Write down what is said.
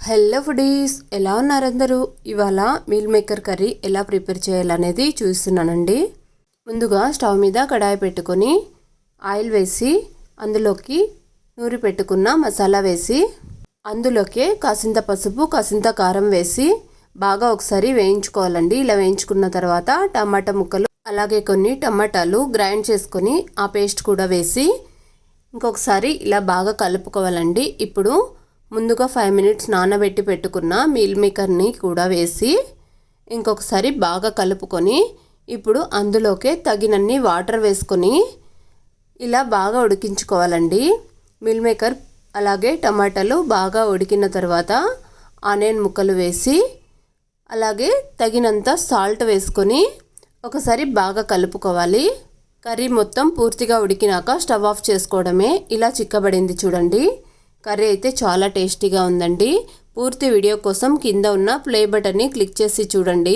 Hello foodies, ఎలా ఉన్నారు అందరూ? ఇవాళ మీల్ మేకర్ కర్రీ ఎలా ప్రిపేర్ చేయాలనేది చూస్తున్నానండి. ముందుగా స్టవ్ మీద కడాయి పెట్టుకొని ఆయిల్ వేసి అందులోకి నూరి పెట్టుకున్న మసాలా వేసి అందులోకి కాసింత పసుపు కాసింత కారం వేసి బాగా ఒకసారి వేయించుకోవాలండి. ఇలా వేయించుకున్న తర్వాత టమాటా ముక్కలు అలాగే కొన్ని టమాటాలు గ్రైండ్ చేసుకొని ఆ పేస్ట్ కూడా వేసి ఇంకొకసారి ఇలా బాగా కలుపుకోవాలండి. ఇప్పుడు ముందుగా 5 మినిట్స్ నానబెట్టి పెట్టుకున్న మీల్ మేకర్ని కూడా వేసి ఇంకొకసారి బాగా కలుపుకొని ఇప్పుడు అందులోకే తగినన్ని వాటర్ వేసుకొని ఇలా బాగా ఉడికించుకోవాలండి. మీల్ మేకర్ అలాగే టమాటాలు బాగా ఉడికిన తర్వాత ఆనియన్ ముక్కలు వేసి అలాగే తగినంత సాల్ట్ వేసుకొని ఒకసారి బాగా కలుపుకోవాలి. కర్రీ మొత్తం పూర్తిగా ఉడికినాక స్టవ్ ఆఫ్ చేసుకోవడమే. ఇలా చిక్కబడింది చూడండి. కర్రీ అయితే చాలా టేస్టీగా ఉందండి. పూర్తి వీడియో కోసం కింద ఉన్న ప్లే బటన్ని క్లిక్ చేసి చూడండి.